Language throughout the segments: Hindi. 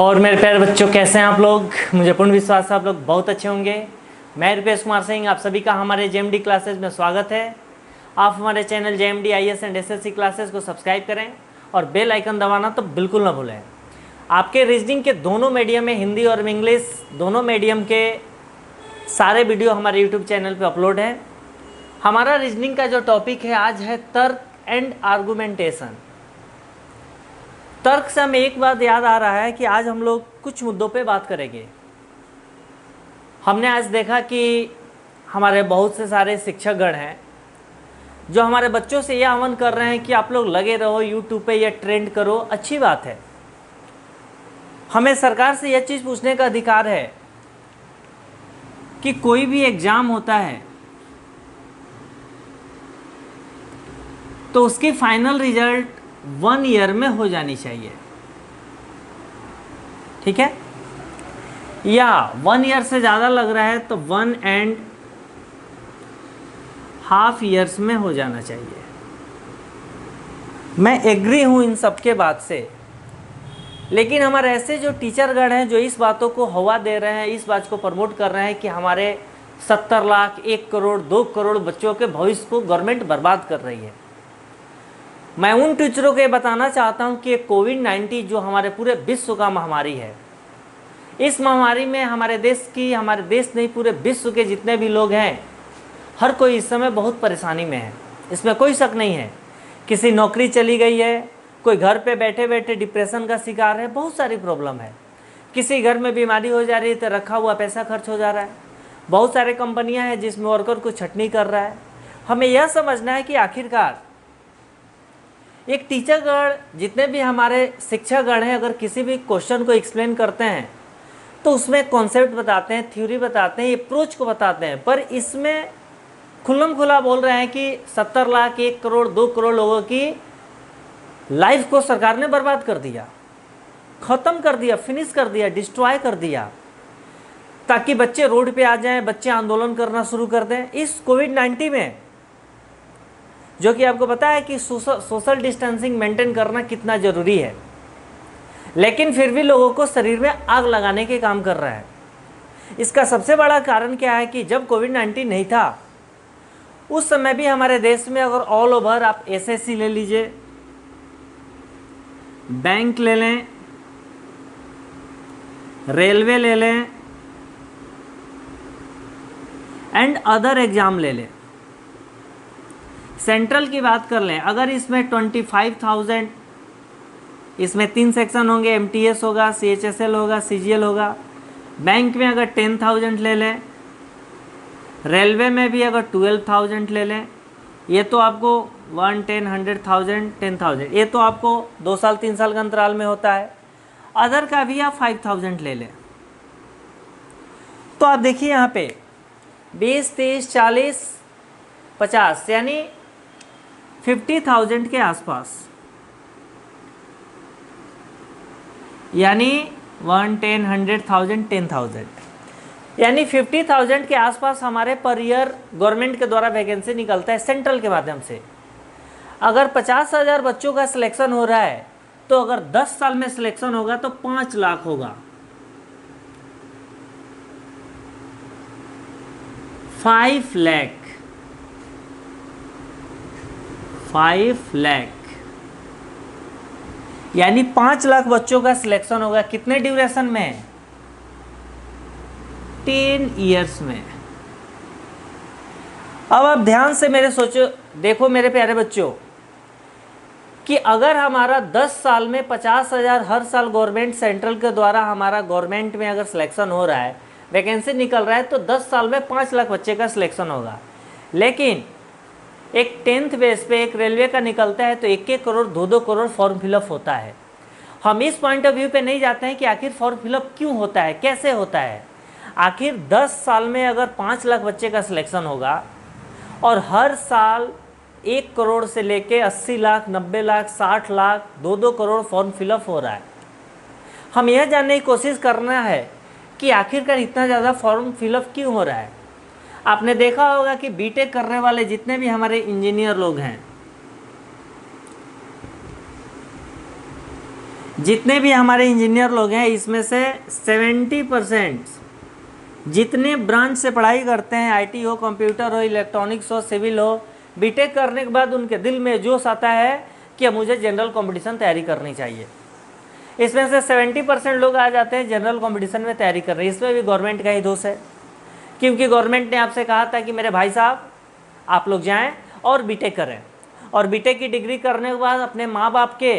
और मेरे प्यारे बच्चों, कैसे हैं आप लोग। मुझे पूर्ण विश्वास है आप लोग बहुत अच्छे होंगे। मैं रुपेश कुमार सिंह, आप सभी का हमारे जेएमडी क्लासेस में स्वागत है। आप हमारे channel JMD IAS and SSC classes को सब्सक्राइब करें और बेल आइकन दबाना तो बिल्कुल ना भूलें। आपके रीजनिंग के दोनों मीडियम में, हिंदी और इंग्लिश दोनों मीडियम के सारे वीडियो हमारे यूट्यूब चैनल पर अपलोड है। हमारा रीजनिंग का जो टॉपिक है आज है तर्क एंड आर्गुमेंटेशन। तर्क से हमें एक बात याद आ रहा है कि आज हम लोग कुछ मुद्दों पे बात करेंगे। हमने आज देखा कि हमारे बहुत से सारे शिक्षकगण हैं जो हमारे बच्चों से यह आह्वान कर रहे हैं कि आप लोग लगे रहो यूट्यूब पे, या ट्रेंड करो। अच्छी बात है, हमें सरकार से यह चीज़ पूछने का अधिकार है कि कोई भी एग्ज़ाम होता है तो उसकी फाइनल रिजल्ट 1 ईयर में हो जानी चाहिए, ठीक है। या 1 ईयर से ज़्यादा लग रहा है तो 1.5 ईयर्स में हो जाना चाहिए। मैं एग्री हूँ इन सब के बात से, लेकिन हमारे ऐसे जो टीचरगण हैं जो इस बातों को हवा दे रहे हैं, इस बात को प्रमोट कर रहे हैं कि हमारे 70 लाख, 1 करोड़, 2 करोड़ बच्चों के भविष्य को गवर्नमेंट बर्बाद कर रही है। मैं उन टीचरों को बताना चाहता हूं कि कोविड-19 जो हमारे पूरे विश्व का महामारी है, इस महामारी में हमारे देश नहीं पूरे विश्व के जितने भी लोग हैं, हर कोई इस समय बहुत परेशानी में है। इसमें कोई शक नहीं है। किसी नौकरी चली गई है, कोई घर पे बैठे बैठे डिप्रेशन का शिकार है, बहुत सारी प्रॉब्लम है। किसी घर में बीमारी हो जा रही है तो रखा हुआ पैसा खर्च हो जा रहा है। बहुत सारे कंपनियाँ हैं जिसमें वर्कर को छटनी कर रहा है। हमें यह समझना है कि आखिरकार एक टीचरगण, जितने भी हमारे शिक्षकगण हैं, अगर किसी भी क्वेश्चन को एक्सप्लेन करते हैं तो उसमें कॉन्सेप्ट बताते हैं, थ्योरी बताते हैं, अप्रोच को बताते हैं। पर इसमें खुल्लम खुला बोल रहे हैं कि 70 लाख, 1 करोड़, 2 करोड़ लोगों की लाइफ को सरकार ने बर्बाद कर दिया, ख़त्म कर दिया, फिनिश कर दिया, डिस्ट्रॉय कर दिया, ताकि बच्चे रोड पे आ जाएं, बच्चे आंदोलन करना शुरू कर दें। इस कोविड-19 में, जो कि आपको पता है कि सोशल डिस्टेंसिंग मेंटेन करना कितना ज़रूरी है, लेकिन फिर भी लोगों को शरीर में आग लगाने के काम कर रहा है। इसका सबसे बड़ा कारण क्या है कि जब कोविड-19 नहीं था उस समय भी हमारे देश में, अगर ऑल ओवर आप एसएससी ले लीजिए, बैंक ले लें, रेलवे ले लें एंड अदर एग्जाम ले लें, सेंट्रल की बात कर लें, अगर इसमें 25,000, इसमें 3 सेक्शन होंगे, एमटीएस होगा, सीएचएसएल होगा, सीजीएल होगा। बैंक में अगर 10,000 ले लें, रेलवे में भी अगर 12,000 ले लें, ये तो आपको 1, 10, 100,000, 10,000, ये तो आपको 2 साल 3 साल का अंतराल में होता है। अदर का भी आप 5,000 ले लें। तो आप देखिए यहाँ पे 20, 30, 40, 50, यानी 50,000 के आसपास, यानी 1, 10, 100,000, 10,000, यानी 50,000 के आसपास हमारे पर ईयर गवर्नमेंट के द्वारा वैकेंसी निकलता है सेंट्रल के माध्यम से। अगर 50,000 बच्चों का सिलेक्शन हो रहा है तो अगर 10 साल में सिलेक्शन होगा तो 5 लाख होगा, 5 लाख, 5 लाख, यानी 5 लाख बच्चों का सिलेक्शन होगा। कितने ड्यूरेशन में? 10 ईयर्स में। अब आप ध्यान से मेरे देखो मेरे प्यारे बच्चों, कि अगर हमारा 10 साल में 50,000 हर साल गवर्नमेंट सेंट्रल के द्वारा हमारा गवर्नमेंट में अगर सिलेक्शन हो रहा है, वैकेंसी निकल रहा है, तो 10 साल में 5 लाख बच्चे का सिलेक्शन होगा। लेकिन एक 10th बेस पे एक रेलवे का निकलता है तो 1-1 करोड़, 2-2 करोड़ फॉर्म फिलअप होता है। हम इस पॉइंट ऑफ व्यू पे नहीं जाते हैं कि आखिर फॉर्म फिलअप क्यों होता है, कैसे होता है। आखिर 10 साल में अगर 5 लाख बच्चे का सिलेक्शन होगा और हर साल 1 करोड़ से लेके 80 लाख, 90 लाख, 60 लाख, 2-2 करोड़ फॉर्म फिलअप हो रहा है, हम यह जानने की कोशिश करना है कि आखिरकार इतना ज़्यादा फॉर्म फिलअप क्यों हो रहा है। आपने देखा होगा कि बीटेक करने वाले जितने भी हमारे इंजीनियर लोग हैं, जितने भी हमारे इंजीनियर लोग हैं इसमें से 70% जितने ब्रांच से पढ़ाई करते हैं, आईटी हो, कंप्यूटर हो, इलेक्ट्रॉनिक्स हो, सिविल हो, बीटेक करने के बाद उनके दिल में जोश आता है कि मुझे जनरल कंपटीशन तैयारी करनी चाहिए। इसमें से 70% लोग आ जाते हैं जनरल कंपटीशन में तैयारी कर रहे हैं। इसमें भी गवर्नमेंट का ही दोष है, क्योंकि गवर्नमेंट ने आपसे कहा था कि मेरे भाई साहब आप लोग जाएं और बीटेक करें, और बीटेक की डिग्री करने के बाद अपने माँ बाप के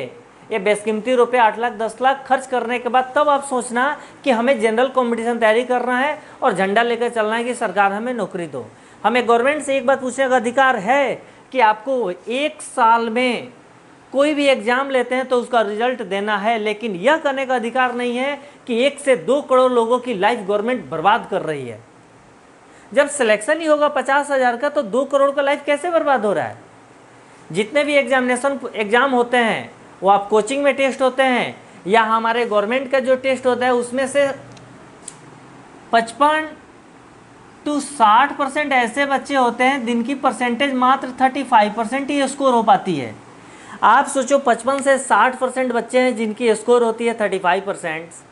ये बेशकीमती रुपये 8 लाख 10 लाख खर्च करने के बाद तब आप सोचना कि हमें जनरल कंपटीशन तैयारी करना है और झंडा लेकर चलना है कि सरकार हमें नौकरी दो। हमें गवर्नमेंट से एक बात पूछने का अधिकार है कि आपको 1 साल में कोई भी एग्जाम लेते हैं तो उसका रिजल्ट देना है, लेकिन यह करने का अधिकार नहीं है कि 1 से 2 करोड़ लोगों की लाइफ गवर्नमेंट बर्बाद कर रही है। जब सिलेक्शन ही होगा 50,000 का तो 2 करोड़ का लाइफ कैसे बर्बाद हो रहा है? जितने भी एग्जाम होते हैं वो आप कोचिंग में टेस्ट होते हैं या हमारे गवर्नमेंट का जो टेस्ट होता है उसमें से 55 to 60% ऐसे बच्चे होते हैं जिनकी परसेंटेज मात्र 35% ही स्कोर हो पाती है। आप सोचो 55 से 60% बच्चे हैं जिनकी स्कोर होती है 35%।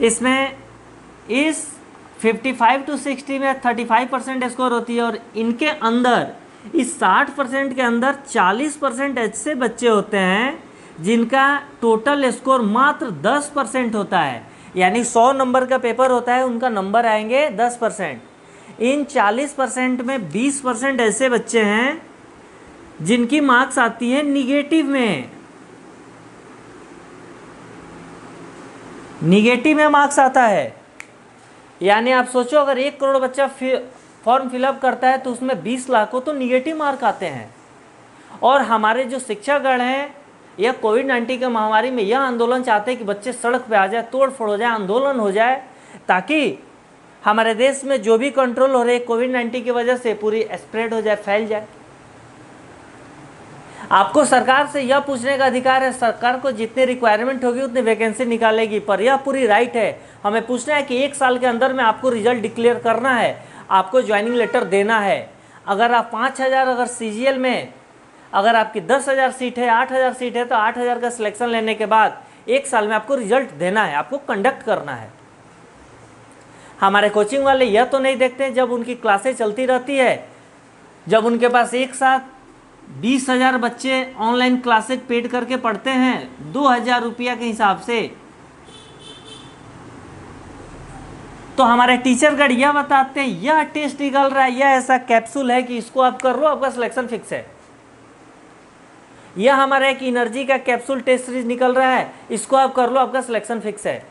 इसमें इस 55 to 60 में 35% स्कोर होती है, और इनके अंदर इस 60% के अंदर 40% ऐसे बच्चे होते हैं जिनका टोटल स्कोर मात्र 10% होता है। यानी 100 नंबर का पेपर होता है, उनका नंबर आएंगे 10%। इन 40% में 20% ऐसे बच्चे हैं जिनकी मार्क्स आती है निगेटिव में। निगेटिव में मार्क्स आता है, यानी आप सोचो अगर 1 करोड़ बच्चा फॉर्म फिलअप करता है तो उसमें 20 लाख को तो निगेटिव मार्क आते हैं। और हमारे जो शिक्षागण हैं यह कोविड-19 की महामारी में यह आंदोलन चाहते हैं कि बच्चे सड़क पे आ जाए, तोड़ फोड़ हो जाए, आंदोलन हो जाए, ताकि हमारे देश में जो भी कंट्रोल हो रहे हैं कोविड-19 की वजह से पूरी स्प्रेड हो जाए, फैल जाए। आपको सरकार से यह पूछने का अधिकार है, सरकार को जितनी रिक्वायरमेंट होगी उतनी वैकेंसी निकालेगी, पर यह पूरी राइट है हमें पूछना है कि 1 साल के अंदर में आपको रिजल्ट डिक्लेयर करना है, आपको ज्वाइनिंग लेटर देना है। अगर आप 5,000 अगर सीजीएल में अगर आपकी 10,000 सीट है, 8,000 सीट है, तो 8,000 का सिलेक्शन लेने के बाद 1 साल में आपको रिजल्ट देना है, आपको कंडक्ट करना है। हमारे कोचिंग वाले यह तो नहीं देखते जब उनकी क्लासें चलती रहती है, जब उनके पास एक साथ 20,000 बच्चे ऑनलाइन क्लासेज पेड करके पढ़ते हैं 2,000 रुपया के हिसाब से, तो हमारे टीचर गण यह बताते हैं यह टेस्ट निकल रहा है, यह ऐसा कैप्सूल है कि इसको आप कर लो, आपका सिलेक्शन फिक्स है। यह हमारा एक एनर्जी का कैप्सूल टेस्ट सीरीज निकल रहा है, इसको आप कर लो, आपका सिलेक्शन फिक्स है।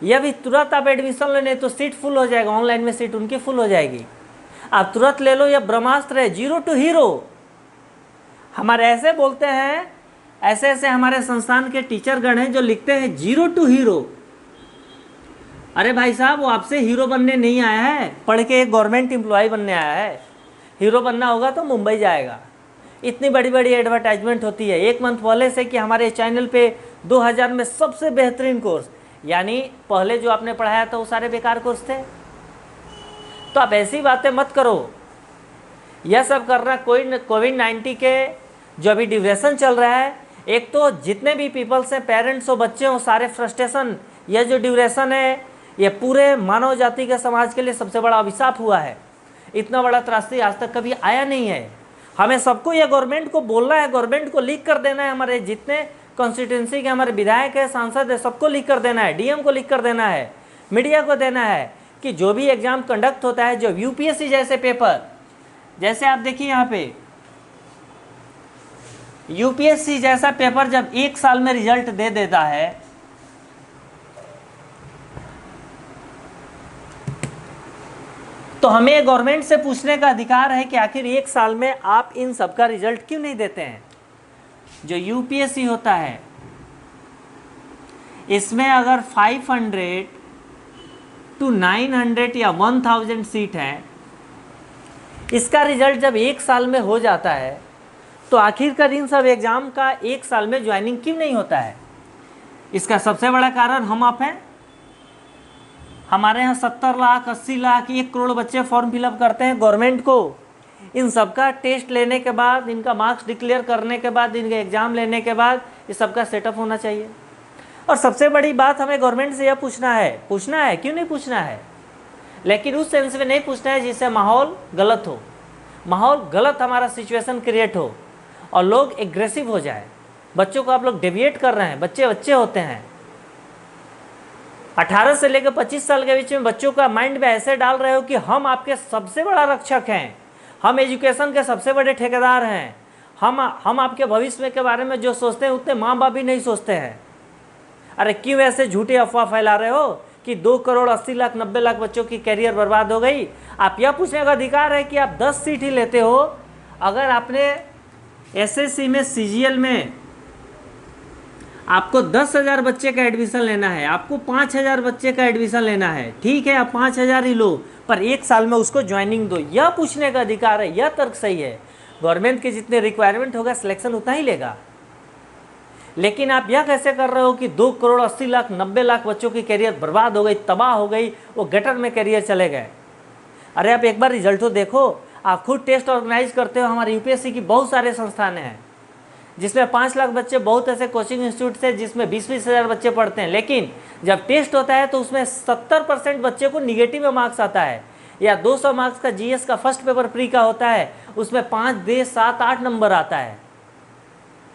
यह भी तुरंत आप एडमिशन लेने तो सीट फुल हो जाएगा, ऑनलाइन में सीट उनकी फुल हो जाएगी, आप तुरंत ले लो। यह ब्रह्मास्त्र है, 0 to हीरो। हमारे ऐसे बोलते हैं, ऐसे ऐसे हमारे संस्थान के टीचर गण हैं जो लिखते हैं 0 to हीरो। अरे भाई साहब, वो आपसे हीरो बनने नहीं आया है, पढ़ के एक गवर्नमेंट एम्प्लॉय बनने आया है। हीरो बनना होगा तो मुंबई जाएगा। इतनी बड़ी बड़ी एडवर्टाइजमेंट होती है 1 मंथ पहले से कि हमारे चैनल पे 2000 में सबसे बेहतरीन कोर्स, यानी पहले जो आपने पढ़ाया था वो सारे बेकार कोर्स थे। तो आप ऐसी बातें मत करो। यह सब करना कोविड-19 के जो अभी ड्यूरेशन चल रहा है, एक तो जितने भी पीपल्स हैं, पेरेंट्स हो, बच्चे हो, सारे फ्रस्ट्रेशन, यह जो ड्यूरेशन है यह पूरे मानव जाति के समाज के लिए सबसे बड़ा अभिशाप हुआ है। इतना बड़ा त्रासदी आज तक कभी आया नहीं है। हमें सबको यह गवर्नमेंट को बोलना है, गवर्नमेंट को लीक कर देना है, हमारे जितने कॉन्स्टिट्यूंसी के हमारे विधायक है, सांसद है, सबको लीक कर देना है, डीएम को लीक कर देना है, मीडिया को देना है कि जो भी एग्जाम कंडक्ट होता है, जो यूपीएससी जैसे पेपर, जैसे आप देखिए यहाँ पे यूपीएससी जैसा पेपर जब 1 साल में रिजल्ट दे देता है तो हमें गवर्नमेंट से पूछने का अधिकार है कि आखिर 1 साल में आप इन सब का रिजल्ट क्यों नहीं देते हैं। जो यूपीएससी होता है इसमें अगर 500 to 900 या 1000 सीट है, इसका रिजल्ट जब 1 साल में हो जाता है तो आखिरकार इन सब एग्जाम का 1 साल में ज्वाइनिंग क्यों नहीं होता है। इसका सबसे बड़ा कारण हम आप हैं। हमारे यहाँ 70 लाख 80 लाख 1 करोड़ बच्चे फॉर्म फिलअप करते हैं गवर्नमेंट को। इन सबका टेस्ट लेने के बाद, इनका मार्क्स डिक्लेयर करने के बाद, इनके एग्ज़ाम लेने के बाद ये सबका सेटअप होना चाहिए। और सबसे बड़ी बात हमें गवर्नमेंट से यह पूछना है, क्यों नहीं पूछना है, लेकिन उस सेंस में नहीं पूछना है जिससे माहौल गलत हो, माहौल गलत हमारा सिचुएशन क्रिएट हो और लोग एग्रेसिव हो जाए। बच्चों को आप लोग डेविएट कर रहे हैं, बच्चे बच्चे होते हैं। 18 से लेकर 25 साल के बीच में बच्चों का माइंड में ऐसे डाल रहे हो कि हम आपके सबसे बड़ा रक्षक हैं, हम एजुकेशन के सबसे बड़े ठेकेदार हैं, हम आपके भविष्य के बारे में जो सोचते हैं उतने माँ बाप भी नहीं सोचते हैं। अरे क्यों ऐसे झूठी अफवाह फैला रहे हो कि 2 करोड़ 80 लाख 90 लाख बच्चों की कैरियर बर्बाद हो गई। आप यह पूछने का अधिकार है कि आप 10 सीट ही लेते हो। अगर आपने एसएससी में सीजीएल में आपको 10,000 बच्चे का एडमिशन लेना है, आपको 5,000 बच्चे का एडमिशन लेना है, ठीक है, आप 5,000 ही लो, पर 1 साल में उसको ज्वाइनिंग दो। यह पूछने का अधिकार है, यह तर्क सही है। गवर्नमेंट के जितने रिक्वायरमेंट होगा सिलेक्शन उतना ही लेगा। लेकिन आप यह कैसे कर रहे हो कि 2 करोड़ 80 लाख 90 लाख बच्चों की कैरियर बर्बाद हो गई, तबाह हो गई, वो गटर में कैरियर चले गए। अरे आप एक बार रिजल्ट तो देखो। आप खुद टेस्ट ऑर्गेनाइज करते हो, हमारे यूपीएससी की बहुत सारे संस्थान हैं जिसमें 5 लाख बच्चे, बहुत ऐसे कोचिंग इंस्टीट्यूट है जिसमें 20-20 हज़ार बच्चे पढ़ते हैं, लेकिन जब टेस्ट होता है तो उसमें 70% बच्चे को निगेटिव में मार्क्स आता है। या 200 मार्क्स का जीएस का फर्स्ट पेपर प्री का होता है, उसमें 5 दे 7-8 नंबर आता है।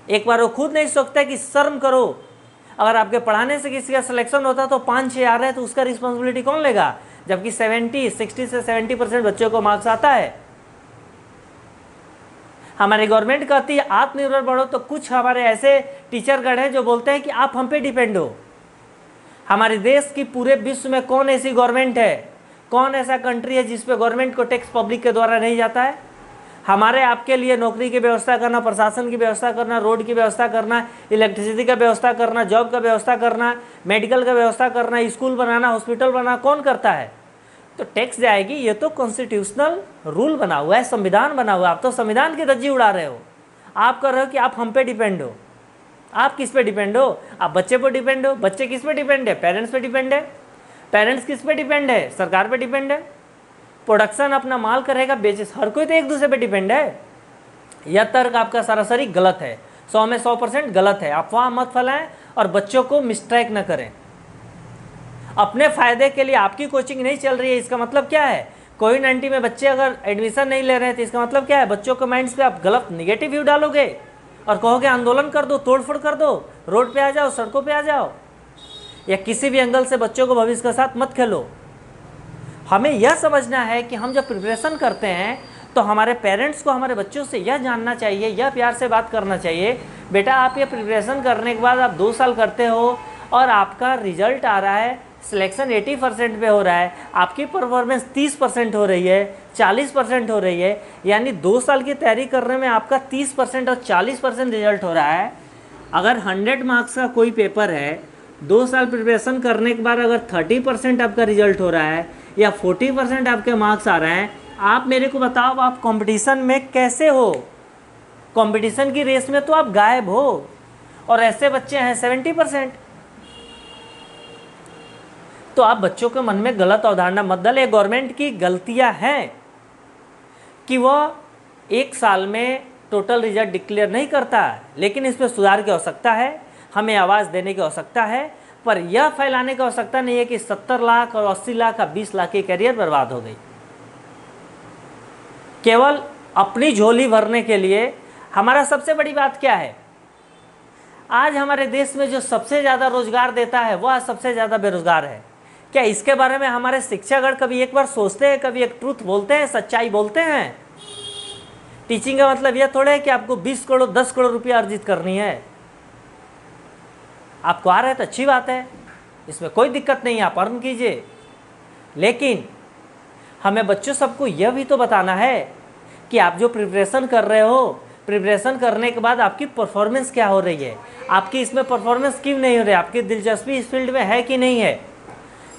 एक बार वो खुद नहीं सोचता कि शर्म करो, अगर आपके पढ़ाने से किसी का सिलेक्शन होता तो 5-6 आ रहे हैं तो उसका रिस्पॉन्सिबिलिटी कौन लेगा, जबकि 60 से 70% बच्चों को मार्क्स आता है। हमारी गवर्नमेंट कहती है आत्मनिर्भर बढ़ो, तो कुछ हमारे ऐसे टीचरगण हैं जो बोलते हैं कि आप हम पे डिपेंड हो। हमारे देश की पूरे विश्व में कौन ऐसी गवर्नमेंट है, कौन ऐसा कंट्री है जिस पे गवर्नमेंट को टैक्स पब्लिक के द्वारा नहीं जाता है। हमारे आपके लिए नौकरी की व्यवस्था करना, प्रशासन की व्यवस्था करना, रोड की व्यवस्था करना, इलेक्ट्रिसिटी का व्यवस्था करना, जॉब का व्यवस्था करना, मेडिकल का व्यवस्था करना, स्कूल बनाना, हॉस्पिटल बनाना कौन करता है? तो टैक्स जाएगी। ये तो कॉन्स्टिट्यूशनल रूल बना हुआ है, संविधान बना हुआ है। आप तो संविधान की धज्जी उड़ा रहे हो। आप कर रहे हो कि आप हम पे डिपेंड हो। आप किस पे डिपेंड हो? आप बच्चे पर डिपेंड हो। बच्चे किस पे डिपेंड है? पेरेंट्स पे डिपेंड है। पेरेंट्स किस पे डिपेंड है? सरकार पे डिपेंड है। प्रोडक्शन अपना माल करेगा, बेचे, हर कोई तो एक दूसरे पे डिपेंड है। यह तर्क आपका सरासरी गलत है, 100 में 100% गलत है। अफवाह मत फैलाएं और बच्चों को मिसट्रैक न करें। अपने फायदे के लिए आपकी कोचिंग नहीं चल रही है, इसका मतलब क्या है? कोविड-19 में बच्चे अगर एडमिशन नहीं ले रहे हैं तो इसका मतलब क्या है? बच्चों के माइंड्स पे आप गलत निगेटिव व्यू डालोगे और कहोगे आंदोलन कर दो, तोड़फोड़ कर दो, रोड पे आ जाओ, सड़कों पे आ जाओ, या किसी भी एंगल से बच्चों को भविष्य के साथ मत खेलो। हमें यह समझना है कि हम जब प्रिपरेशन करते हैं तो हमारे पेरेंट्स को हमारे बच्चों से यह जानना चाहिए, यह प्यार से बात करना चाहिए, बेटा आप ये प्रिपरेशन करने के बाद आप 2 साल करते हो और आपका रिजल्ट आ रहा है, सिलेक्शन 80% पे हो रहा है, आपकी परफॉर्मेंस 30% हो रही है, 40% हो रही है, यानी 2 साल की तैयारी करने में आपका 30% और 40% रिजल्ट हो रहा है। अगर 100 मार्क्स का कोई पेपर है, 2 साल प्रिपरेशन करने के बाद अगर 30% आपका रिजल्ट हो रहा है या 40% आपके मार्क्स आ रहे हैं, आप मेरे को बताओ आप कंपटीशन में कैसे हो? कंपटीशन की रेस में तो आप गायब हो। और ऐसे बच्चे हैं 70%। तो आप बच्चों के मन में गलत अवधारणा मत डालें। गवर्नमेंट की गलतियां हैं कि वह 1 साल में टोटल रिजल्ट डिक्लेयर नहीं करता, लेकिन इसमें सुधार की आवश्यकता है, हमें आवाज़ देने की आवश्यकता है, पर यह फैलाने की आवश्यकता नहीं है कि 70 लाख और 80 लाख और 20 लाख की कैरियर बर्बाद हो गई केवल अपनी झोली भरने के लिए। हमारा सबसे बड़ी बात क्या है? आज हमारे देश में जो सबसे ज़्यादा रोजगार देता है वह सबसे ज़्यादा बेरोजगार है। क्या इसके बारे में हमारे शिक्षागण कभी एक बार सोचते हैं, कभी एक ट्रूथ बोलते हैं, सच्चाई बोलते हैं? टीचिंग का मतलब यह थोड़ा है कि आपको 20 करोड़ 10 करोड़ रुपया अर्जित करनी है। आपको आ रहा है तो अच्छी बात है, इसमें कोई दिक्कत नहीं है, आप अर्न कीजिए। लेकिन हमें बच्चों सबको यह भी तो बताना है कि आप जो प्रिपरेशन कर रहे हो, प्रिपरेशन करने के बाद आपकी परफॉर्मेंस क्या हो रही है, आपकी इसमें परफॉर्मेंस क्यों नहीं हो रही है, आपकी दिलचस्पी इस फील्ड में है कि नहीं है।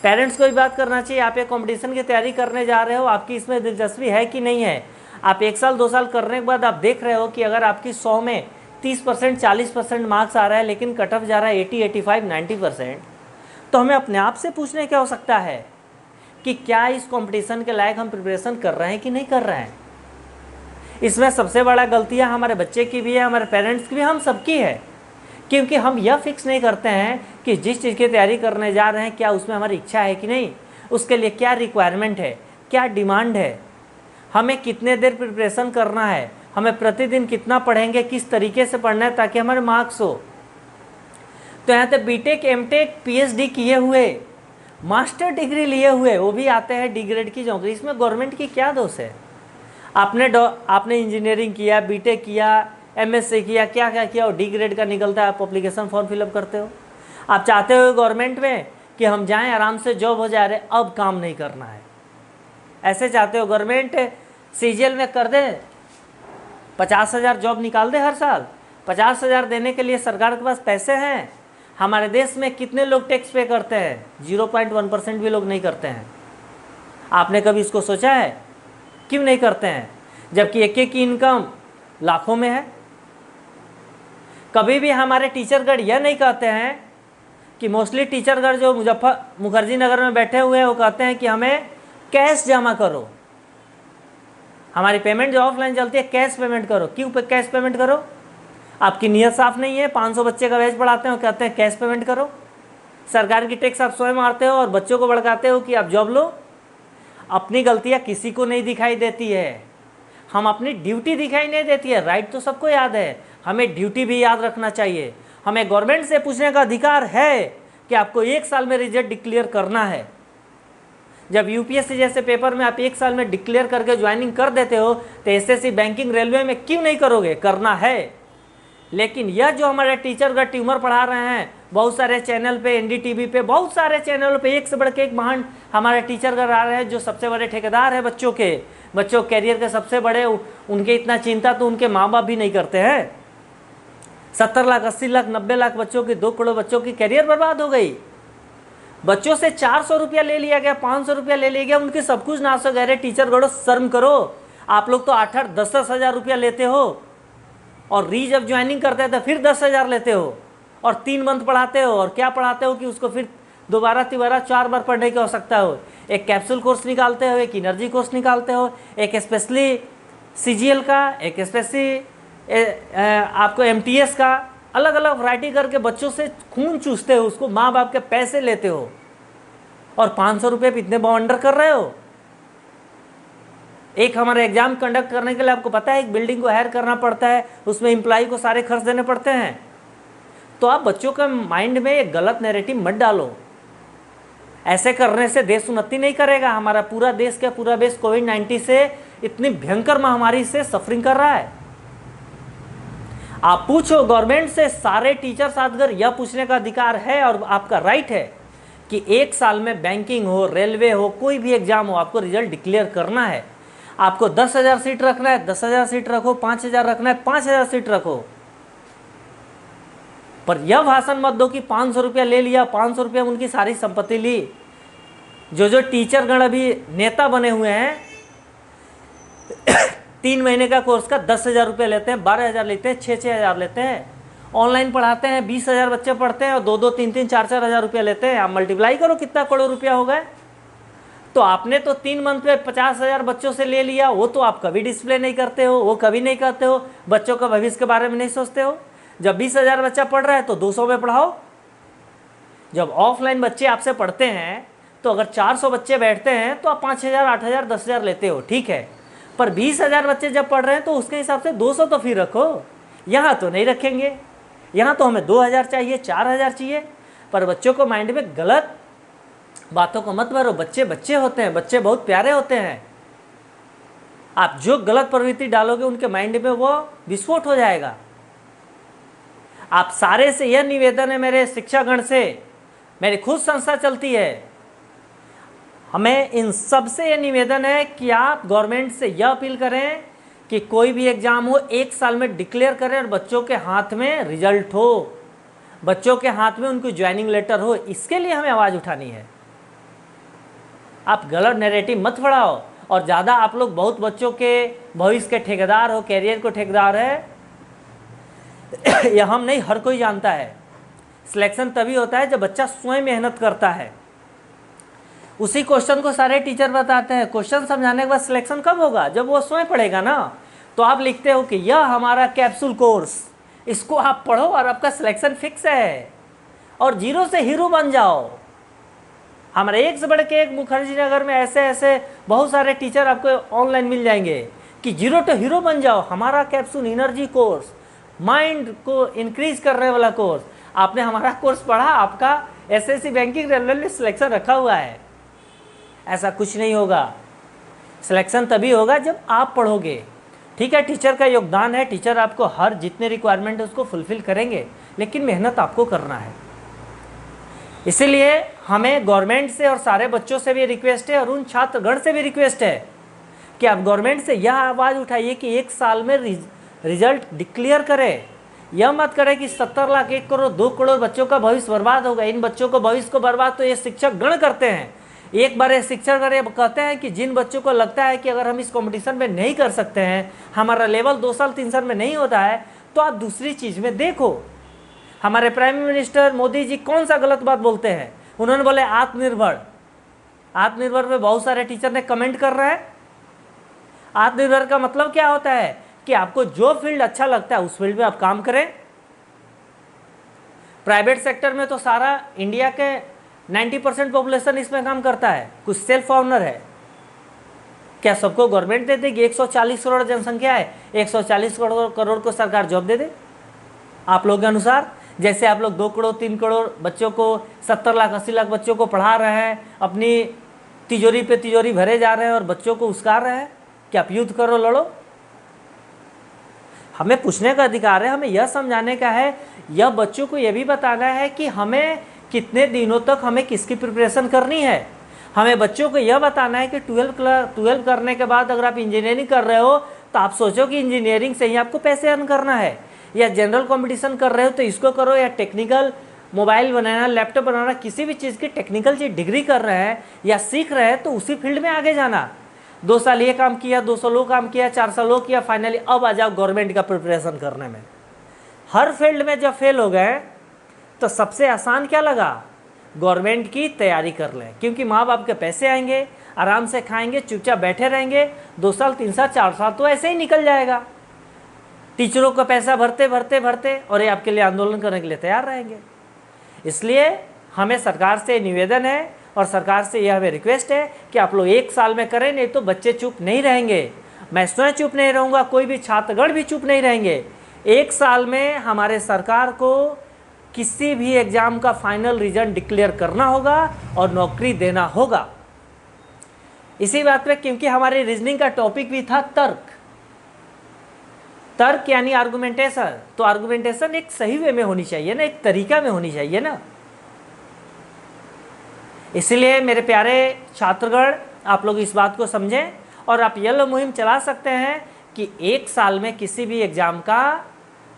पेरेंट्स को भी बात करना चाहिए, आप एक कॉम्पिटिशन की तैयारी करने जा रहे हो, आपकी इसमें दिलचस्पी है कि नहीं है। आप 1 साल 2 साल करने के बाद आप देख रहे हो कि अगर आपकी 100 में 30% 40% मार्क्स आ रहा है, लेकिन कट ऑफ जा रहा है 80 85 90%, तो हमें अपने आप से पूछने की आवश्यकता है कि क्या इस कंपटीशन के लायक हम प्रिपरेशन कर रहे हैं कि नहीं कर रहे हैं। इसमें सबसे बड़ा गलतियां हमारे बच्चे की भी है, हमारे पेरेंट्स की भी, हम सबकी है क्योंकि हम यह फिक्स नहीं करते हैं कि जिस चीज़ की तैयारी करने जा रहे हैं क्या उसमें हमारी इच्छा है कि नहीं, उसके लिए क्या रिक्वायरमेंट है, क्या डिमांड है, हमें कितने देर प्रिपरेशन करना है, हमें प्रतिदिन कितना पढ़ेंगे, किस तरीके से पढ़ना है ताकि हमारे मार्क्स हो। तो यहाँ पे बीटेक, एमटेक, पीएचडी किए हुए, मास्टर डिग्री लिए हुए वो भी आते हैं डी ग्रेड की नौकरी। इसमें गवर्नमेंट की क्या दोष है? आपने इंजीनियरिंग किया, बीटेक किया, एमएससी किया, क्या क्या किया और डी ग्रेड का निकलता है, आप एप्लीकेशन फॉर्म फिलअप करते हो। आप चाहते हो गवर्नमेंट में कि हम जाएं आराम से जॉब हो जा रहे, अब काम नहीं करना है, ऐसे चाहते हो गवर्नमेंट सीजीएल में कर दे, 50,000 जॉब निकाल दे हर साल। 50,000 देने के लिए सरकार के पास पैसे हैं। हमारे देश में कितने लोग टैक्स पे करते हैं? 0.1% भी लोग नहीं करते हैं। आपने कभी इसको सोचा है क्यों नहीं करते हैं, जबकि एक एक की इनकम लाखों में है? कभी भी हमारे टीचरगढ़ यह नहीं कहते हैं कि मोस्टली टीचरगढ़ जो मुखर्जी नगर में बैठे हुए हैं वो कहते हैं कि हमें कैश जमा करो, हमारी पेमेंट जो ऑफलाइन चलती है कैश पेमेंट करो। क्यों कैश पेमेंट करो? आपकी नीयत साफ नहीं है। 500 बच्चे का बैच पढ़ाते हो, कहते हैं कैश पेमेंट करो। सरकार की टैक्स आप स्वयं मारते हो और बच्चों को भड़काते हो कि आप जॉब लो। अपनी गलतियां किसी को नहीं दिखाई देती है, हम अपनी ड्यूटी दिखाई नहीं देती है। राइट तो सबको याद है, हमें ड्यूटी भी याद रखना चाहिए। हमें गवर्नमेंट से पूछने का अधिकार है कि आपको 1 साल में रिजल्ट डिक्लेयर करना है। जब यूपीएससी जैसे पेपर में आप 1 साल में डिक्लेयर करके ज्वाइनिंग कर देते हो तो एसएससी, बैंकिंग, रेलवे में क्यों नहीं करोगे? करना है। लेकिन यह जो हमारे टीचर का ट्यूमर पढ़ा रहे हैं बहुत सारे चैनल पे, एनडीटीवी पे, बहुत सारे चैनलों पे एक से बढ़ के एक महान हमारे टीचर का आ रहे हैं जो सबसे बड़े ठेकेदार हैं बच्चों कैरियर के सबसे बड़े। उनके इतना चिंता तो उनके माँ बाप भी नहीं करते हैं। 70 लाख, 80 लाख, 90 लाख बच्चों की, 2 करोड़ बच्चों की कैरियर बर्बाद हो गई। बच्चों से 400 रुपया ले लिया गया, 500 रुपया ले लिया गया, उनके सब कुछ नाश हो गए। टीचर गढ़ो, शर्म करो। आप लोग तो 8-8, 10-10 हज़ार रुपया लेते हो और जब ज्वाइनिंग करते हैं तो फिर 10,000 लेते हो और 3 मंथ पढ़ाते हो। और क्या पढ़ाते हो कि उसको फिर दोबारा 4 बार पढ़ने की आवश्यकता हो। एक कैप्सूल कोर्स निकालते हो, एक एनर्जी कोर्स निकालते हो, एक स्पेशली सीजीएल का, एक स्पेशली आपको एमटीएस का, अलग अलग वैरायटी करके बच्चों से खून चूसते हो, उसको माँ बाप के पैसे लेते हो और 500 रुपये पे इतने बवंडर कर रहे हो। एक हमारे एग्जाम कंडक्ट करने के लिए आपको पता है एक बिल्डिंग को हायर करना पड़ता है, उसमें एम्प्लॉय को सारे खर्च देने पड़ते हैं। तो आप बच्चों के माइंड में एक गलत नैरेटिव मत डालो। ऐसे करने से देश उन्नति नहीं करेगा। हमारा पूरा देश का पूरा देश कोविड-19 से इतनी भयंकर महामारी से सफरिंग कर रहा है। आप पूछो गवर्नमेंट से, सारे टीचर साथगर यह पूछने का अधिकार है और आपका राइट है कि 1 साल में बैंकिंग हो, रेलवे हो, कोई भी एग्जाम हो, आपको रिजल्ट डिक्लेयर करना है। आपको 10,000 सीट रखना है, 10,000 सीट रखो, 5,000 रखना है, 5,000 सीट रखो। पर यह भाषण मत दो कि 500 रुपया ले लिया, 500 रुपया उनकी सारी संपत्ति ली। जो टीचर गण अभी नेता बने हुए हैं 3 महीने का कोर्स का 10,000 रुपये लेते हैं, 12,000 लेते हैं, 6,000 लेते हैं। ऑनलाइन पढ़ाते हैं, 20,000 बच्चे पढ़ते हैं और 2-2, 3-3, 4-4 हज़ार रुपया लेते हैं। आप मल्टीप्लाई करो कितना करोड़ रुपया हो गए। तो आपने तो 3 मंथ में 50,000 बच्चों से ले लिया, वो तो आप कभी डिस्प्ले नहीं करते हो, वो कभी नहीं करते हो, बच्चों का भविष्य के बारे में नहीं सोचते हो। जब 20,000 बच्चा पढ़ रहा है तो 200 में पढ़ाओ। जब ऑफलाइन बच्चे आपसे पढ़ते हैं तो अगर 400 बच्चे बैठते हैं तो आप 5,000, 8,000, 10,000 लेते हो, ठीक है। पर 20,000 बच्चे जब पढ़ रहे हैं तो उसके हिसाब से 200 तो फिर रखो। यहाँ तो नहीं रखेंगे, यहाँ तो हमें 2,000 चाहिए, 4,000 चाहिए। पर बच्चों को माइंड में गलत बातों को मत भरो। बच्चे बच्चे होते हैं, बच्चे बहुत प्यारे होते हैं। आप जो गलत प्रवृत्ति डालोगे उनके माइंड में वो विस्फोट हो जाएगा। आप सारे से यह निवेदन है, मेरे शिक्षागण से, मेरी खुद संस्था चलती है, हमें इन सब से यह निवेदन है कि आप गवर्नमेंट से यह अपील करें कि कोई भी एग्जाम हो 1 साल में डिक्लेयर करें और बच्चों के हाथ में रिजल्ट हो, बच्चों के हाथ में उनकी ज्वाइनिंग लेटर हो। इसके लिए हमें आवाज़ उठानी है। आप गलत नैरेटिव मत बढ़ाओ। और ज़्यादा आप लोग बहुत बच्चों के भविष्य के ठेकेदार हो, कैरियर को ठेकेदार है, यह हम नहीं, हर कोई जानता है। सिलेक्शन तभी होता है जब बच्चा स्वयं मेहनत करता है। उसी क्वेश्चन को सारे टीचर बताते हैं। क्वेश्चन समझाने के बाद सिलेक्शन कब होगा? जब वो स्वयं पढ़ेगा ना। तो आप लिखते हो कि यह हमारा कैप्सूल कोर्स इसको आप पढ़ो और आपका सिलेक्शन फिक्स है, और जीरो से हीरो बन जाओ। हमारे एक से बढ़ के एक मुखर्जी नगर में ऐसे ऐसे बहुत सारे टीचर आपको ऑनलाइन मिल जाएंगे कि जीरो टू हीरो बन जाओ। हमारा कैप्सूल एनर्जी कोर्स, माइंड को इंक्रीज करने वाला कोर्स, आपने हमारा कोर्स पढ़ा, आपका एसएससी बैंकिंग रेलवे में सिलेक्शन रखा हुआ है। ऐसा कुछ नहीं होगा। सिलेक्शन तभी होगा जब आप पढ़ोगे। ठीक है, टीचर का योगदान है, टीचर आपको हर जितने रिक्वायरमेंट है उसको फुलफिल करेंगे, लेकिन मेहनत आपको करना है। इसीलिए हमें गवर्नमेंट से और सारे बच्चों से भी रिक्वेस्ट है और उन छात्रगण से भी रिक्वेस्ट है कि आप गवर्नमेंट से यह आवाज़ उठाइए कि एक साल में रिजल्ट डिक्लेयर करें। यह मत करें कि 70 लाख 1 करोड़ 2 करोड़ बच्चों का भविष्य बर्बाद होगा। इन बच्चों को भविष्य को बर्बाद तो ये शिक्षक गण करते हैं। एक बार ये शिक्षक गण कहते हैं कि जिन बच्चों को लगता है कि अगर हम इस कंपटीशन में नहीं कर सकते हैं, हमारा लेवल 2 साल 3 साल में नहीं होता है, तो आप दूसरी चीज़ में देखो। हमारे प्राइम मिनिस्टर मोदी जी कौन सा गलत बात बोलते हैं? उन्होंने बोले आत्मनिर्भर। आत्मनिर्भर पे बहुत सारे टीचर ने कमेंट कर रहे हैं। आत्मनिर्भर का मतलब क्या होता है कि आपको जो फील्ड अच्छा लगता है उस फील्ड में आप काम करें। प्राइवेट सेक्टर में तो सारा इंडिया के 90% पॉपुलेशन इसमें काम करता है, कुछ सेल्फ ऑनर है। क्या सबको गवर्नमेंट दे देगी? 140 करोड़ जनसंख्या है, 140 करोड़ को सरकार जॉब दे दे आप लोगों के अनुसार? जैसे आप लोग 2 करोड़ 3 करोड़ बच्चों को, 70 लाख 80 लाख बच्चों को पढ़ा रहे हैं, अपनी तिजोरी पे तिजोरी भरे जा रहे हैं और बच्चों को उस्कार रहे हैं कि आप युद्ध करो, लड़ो। हमें पूछने का अधिकार है, हमें यह समझाने का है, यह बच्चों को यह भी बताना है कि हमें कितने दिनों तक हमें किसकी प्रिपरेशन करनी है। हमें बच्चों को यह बताना है कि 12 करने के बाद अगर आप इंजीनियरिंग कर रहे हो तो आप सोचो कि इंजीनियरिंग से ही आपको पैसे अर्न करना है, या जनरल कंपटीशन कर रहे हो तो इसको करो, या टेक्निकल मोबाइल बनाना, लैपटॉप बनाना, किसी भी चीज़ की टेक्निकल चीज़ डिग्री कर रहे हैं या सीख रहे हैं तो उसी फील्ड में आगे जाना। 2 साल ये काम किया, 2 साल वो काम किया, 4 साल वो किया, फाइनली अब आ जाओ गवर्नमेंट का प्रिपरेशन करने में। हर फील्ड में जब फेल हो गए तो सबसे आसान क्या लगा? गवर्नमेंट की तैयारी कर लें, क्योंकि माँ बाप के पैसे आएंगे, आराम से खाएंगे, चुपचाप बैठे रहेंगे। 2 साल 3 साल 4 साल तो ऐसे ही निकल जाएगा। टीचरों का पैसा भरते भरते भरते और ये आपके लिए आंदोलन करने के लिए तैयार रहेंगे। इसलिए हमें सरकार से निवेदन है और सरकार से यह हमें रिक्वेस्ट है कि आप लोग 1 साल में करें, नहीं तो बच्चे चुप नहीं रहेंगे। मैं स्वयं चुप नहीं रहूँगा, कोई भी छात्रगण भी चुप नहीं रहेंगे। 1 साल में हमारे सरकार को किसी भी एग्ज़ाम का फाइनल रिजल्ट डिक्लेयर करना होगा और नौकरी देना होगा। इसी बात पे, क्योंकि हमारे रीजनिंग का टॉपिक भी था तर्क। तर्क यानी आर्गुमेंटेशन, तो आर्गुमेंटेशन एक सही वे में होनी चाहिए ना, एक तरीका में होनी चाहिए ना। इसलिए मेरे प्यारे छात्रगण, आप लोग इस बात को समझें और आप ये मुहिम चला सकते हैं कि 1 साल में किसी भी एग्ज़ाम का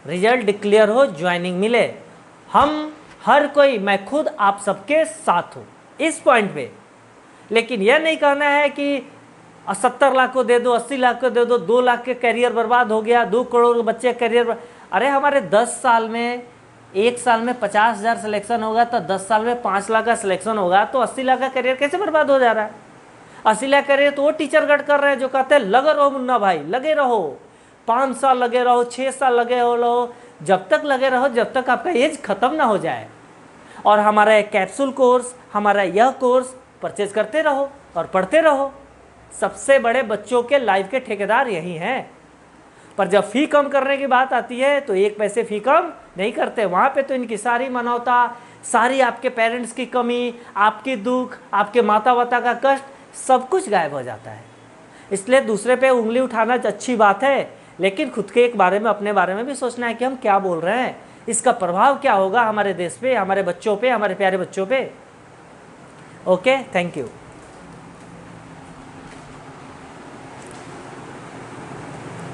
रिजल्ट डिक्लेयर हो, ज्वाइनिंग मिले। हम हर कोई, मैं खुद आप सबके साथ हूँ इस पॉइंट पे। लेकिन यह नहीं कहना है कि 70 लाख को दे दो, 80 लाख को दे दो, 2 लाख के करियर बर्बाद हो गया, 2 करोड़ बच्चे करियर। अरे हमारे 10 साल में, 1 साल में 50,000 सिलेक्शन होगा तो 10 साल में 5 लाख का सिलेक्शन होगा, तो 80 लाख का करियर कैसे बर्बाद हो जा रहा है? 80 लाख करियर तो वो टीचर गढ़ कर रहे हैं जो कहते हैं लगे रहो मुन्ना भाई, लगे रहो, 5 साल लगे रहो, 6 साल लगे रहो, जब तक लगे रहो, जब तक आपका एज खत्म ना हो जाए। और हमारा एक कैप्सूल कोर्स, हमारा यह कोर्स परचेज करते रहो और पढ़ते रहो। सबसे बड़े बच्चों के लाइफ के ठेकेदार यही हैं। पर जब फ़ी कम करने की बात आती है तो 1 पैसे फ़ी कम नहीं करते। वहाँ पे तो इनकी सारी मानवता, सारी आपके पेरेंट्स की कमी, आपकी दुख, आपके माता पिता का कष्ट, सब कुछ गायब हो जाता है। इसलिए दूसरे पे उंगली उठाना अच्छी बात है, लेकिन खुद के एक बारे में, अपने बारे में भी सोचना है कि हम क्या बोल रहे हैं, इसका प्रभाव क्या होगा हमारे देश पे, हमारे बच्चों पे, हमारे प्यारे बच्चों पे। Okay, thank you.